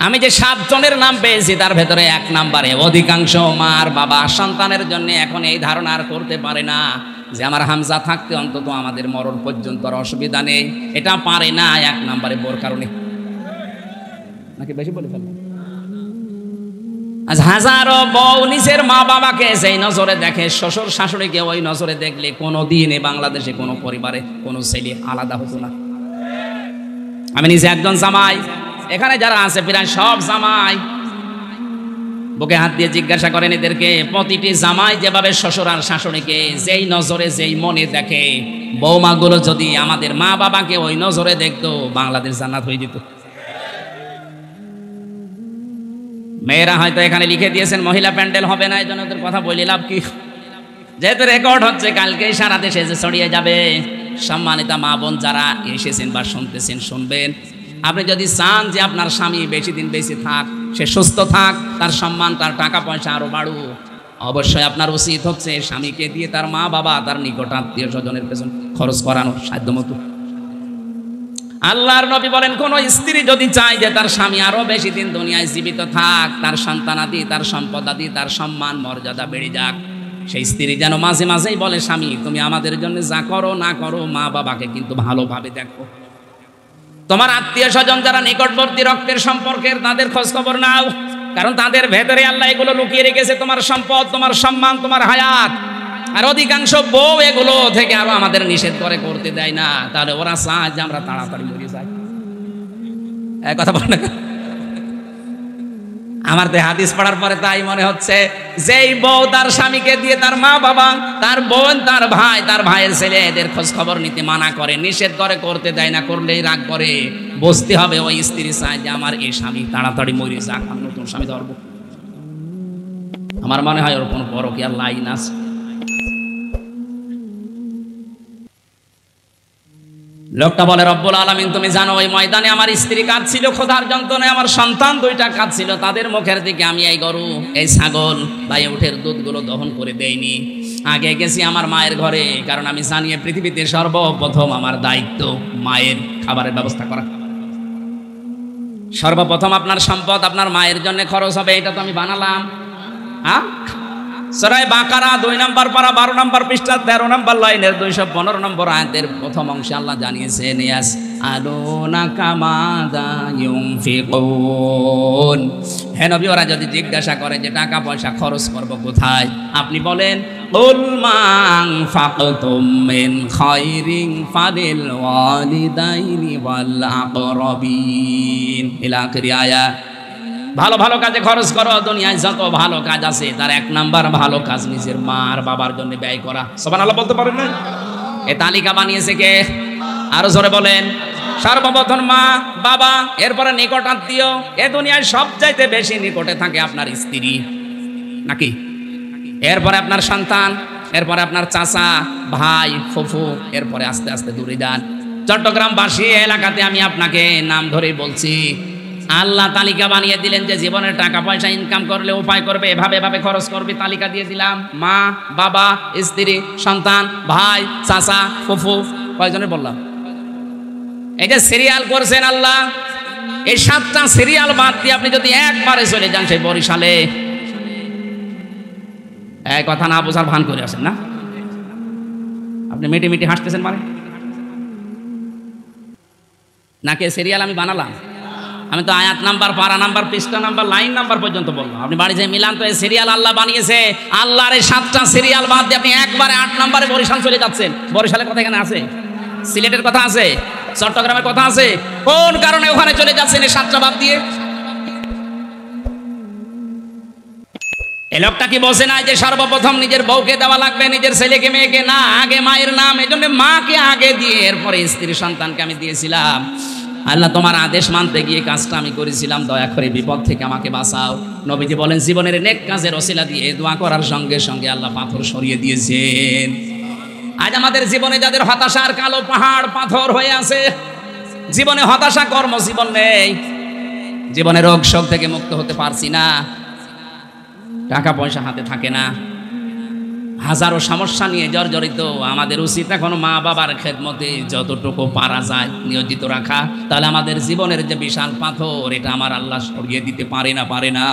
আমি যে 7 জনের নাম পেয়েছি তার ভেতরে 1 নম্বরে অধিকাংশ মার বাবা সন্তানের জন্য এখন এই ধারণা আর করতে পারে না যে আমার হামজা থাকতে অন্তত আমাদের মরণ পর্যন্ত আর অসুবিধা নেই, এটা পারে না 1 নম্বরে বোর কারণে। নাকি বেশি বলে ফেললাম? আজ হাজারো বউ নিজের মা বাবাকে যেই নজরে দেখে, শ্বশুর শাশুড়িকে ওই নজরে দেখলে কোনোদিন এই বাংলাদেশে কোনো পরিবারে কোনো ছেলে আলাদা হতো না। আমি নিজে একজন জামাই, এখানে যারা আছে প্রায় সব জামাই, বুকে হাত দিয়ে জিজ্ঞাসা করেন এদেরকে, প্রতিটি জামাই যেভাবে শ্বশুর আর শাশুড়িকে যেই নজরে যেই মনে দেখে, বৌমাগুলো যদি আমাদের মা বাবাকে ওই নজরে দেখতো, বাংলাদেশ জান্নাত হয়ে যেত। মেয়েরা হয়তো এখানে লিখে দিয়েছেন মহিলা প্যান্ডেল হবে না, এই জন্য ওদের কথা বলে লাভ কি? যেহেতু রেকর্ড হচ্ছে, কালকেই সারা দেশে যে ছড়িয়ে যাবে। সম্মানিতা মা বোন যারা এসেছেন বা শুনতেছেন, শুনবেন, আপনি যদি চান যে আপনার স্বামী বেশি দিন বেঁচে থাক, সে সুস্থ থাক, তার সম্মান, তার টাকা পয়সা আরো বাড়ুক, অবশ্যই আপনার উচিত হচ্ছে স্বামীকে দিয়ে তার মা বাবা, তার নিকট আত্মীয় স্বজনের পেছন খরচ করানো সাধ্যমতো। আল্লাহর নবী বলেন, কোন স্ত্রী যদি চায় যে তার স্বামী আরো বেশি দিন দুনিয়ায় জীবিত থাক, তার সন্তানাদি, তার সম্পদাদি, তার সম্মান মর্যাদা বেড়ে যাক, সেই স্ত্রী যেন মাঝে মাঝেই বলে, স্বামী তুমি আমাদের জন্য যা করো না করো, মা বাবাকে কিন্তু ভালোভাবে দেখো। তোমার আত্মীয় স্বজন যারা নিকটবর্তী রক্তের সম্পর্কের, তাদের খোঁজ খবর নাও, কারণ তাদের ভেতরে আল্লাহ এগুলো লুকিয়ে রেখেছে, তোমার সম্পদ, তোমার সম্মান, তোমার হায়াত। আর অধিকাংশ বউ এগুলো থেকে আরো আমাদের নিষেধ করে, করতে দেয় না, তাহলে ওরা চায় যে আমরা তাড়াতাড়ি মরে যাই। এক কথা বল না, আমার তো হাদিস পড়ার পরে তাই মনে হচ্ছে, যেই বউ তার স্বামীকে দিয়ে তার মা বাবা, তার বোন, তার ভাই, তার ভাইয়ের ছেলে এদের খোঁজ খবর নিতে মানা করে, নিষেধ করে, করতে দেয় না, করলেই রাগ করে, বুঝতে হবে ওই স্ত্রী চায় যে আমার এই স্বামী তাড়াতাড়ি মরে যাক, আমি নতুন স্বামী ধরব। আমার মনে হয় ওর কোনো পরকীয়ার লাইন আছে। লোকটা বলে, রব্বুল আলামিন তুমি জানো ওই ময়দানে আমার স্ত্রী কাঁদছিল খোদার যন্ত্রণায়, আমার সন্তান 2টা কাঁদছিল, তাদের মুখের দিকে আমি এই গরু, এই ছাগল বা এই উটের দুধগুলো দহন করে দেইনি। আগে গেছি আমার মায়ের ঘরে, কারণ আমি জানি পৃথিবীতে সর্বপ্রথম আমার দায়িত্ব মায়ের খাবারের ব্যবস্থা করা। সর্বপ্রথম আপনার সম্পদ আপনার মায়ের জন্য খরচ হবে, এটা তো আমি বানালাম। হ্যাঁ, সূরা বাকারা 2 নম্বর পারা 12 নম্বর পৃষ্ঠা 13 নম্বর লাইনের 215 নম্বর আয়াতের প্রথম অংশে আল্লাহ জানিয়েছেন, ইয়াসআলুনাকা মাযা ইউনফিকুন। হে নবী, ওরা যদি জিজ্ঞাসা করে যে টাকা পয়সা খরচ করব কোথায়, আপনি বলেন, কুল মা আনফাকতুম মিন খায়রিন ফালিল ওয়ালিদাইনি ওয়াল আকরাবিন ইলা আখির আয়াত। ভালো ভালো কাজে খরচ করো, দুনিয়ায় যত ভালো কাজ আছে তার 1 নাম্বার ভালো কাজ নিজের মা আর বাবার জন্য ব্যয় করা। সুবহানাল্লাহ বলতে পারেন না? এই তালিকা বানিয়েছে কে? আরো জোরে বলেন। সর্বপ্রথম মা বাবা, এরপরে নিকট আত্মীয়। এ দুনিয়ায় সবচাইতে বেশি নিকটে থাকে আপনার স্ত্রী, নাকি? এরপরে আপনার সন্তান, এরপরে আপনার চাচা, ভাই, ফুফু, এরপরে আস্তে আস্তে দূরে যান। চট্টগ্রামবাসী এলাকাতে আমি আপনাকে নাম ধরে বলছি, আল্লাহ তালিকা বানিয়ে দিলেন যে জীবনের টাকা পয়সা ইনকাম করলে উপায় করবে, এভাবে এভাবে খরচ করবে, তালিকা দিয়ে দিলাম। মা বাবা, স্ত্রী, সন্তান, ভাই, চাচা, ফুফু, কয়জনের বললাম? এই যে সিরিয়াল করছেন আল্লাহ, এই 7টা সিরিয়াল বাদ দিয়ে আপনি যদি একবারে চলে যান সেই বরিশালে, এই কথা না বোঝার ভান করে আসেন না? আপনি মিটি মিটি হাসতেছেন মানে? নাকি সিরিয়াল আমি বানালাম? আমি তো আয়াত নাম্বার, পারা নাম্বার, পৃষ্ঠা নাম্বার, লাইন নাম্বার পর্যন্ত বললাম। আপনি বাড়ি যেয়ে মিলান তো, এই সিরিয়াল আল্লাহ বানিয়েছে। আল্লাহর এই 7টা সিরিয়াল বাদ দিয়ে আপনি একবারে 8 নম্বরে বরিশাল চলে যাচ্ছেন। বরিশালের কথা এখানে আছে, সিলেটের কথা আছে, চট্টগ্রামের কথা আছে। কোন কারণে ওখানে চলে যাচ্ছেন এই 7টা বাদ দিয়ে? এই লোকটা কি বলছে না যে সর্বপ্রথম নিজের বউকে দেওয়া লাগবে, নিজের ছেলেকে মেয়েকে না, আগে মায়ের নাম, এই জন্য মাকে আগে দিয়ে এরপরে স্ত্রী সন্তানকে আমি দিয়েছিলাম। আল্লাহ তোমার আদেশ মানতে গিয়ে কাজটা আমি করেছিলাম, দয়া করে বিপদ থেকে আমাকে বাঁচাও। নবীজি বলেন, জীবনের নেক কাজের ওসিলা দিয়ে দোয়া করার সঙ্গে সঙ্গে আল্লাহ পাথর সরিয়ে দিয়েছেন। আজ আমাদের জীবনে যাদের হতাশার কালো পাহাড় পাথর হয়ে আছে, জীবনে হতাশা, কর্মজীবন নেই, জীবনে রোগ শোক থেকে মুক্ত হতে পারছি না, টাকা পয়সা হাতে থাকে না, হাজারো সমস্যা নিয়ে জর্জরিত, আমাদের উচিত এখন মা বাবার খেদমতে যতটুকু পারা যায় নিয়োজিত রাখা। তাহলে আমাদের জীবনের যে বিশাল পাথর, এটা আমার আল্লাহ সরিয়ে দিতে পারে না, পারে না।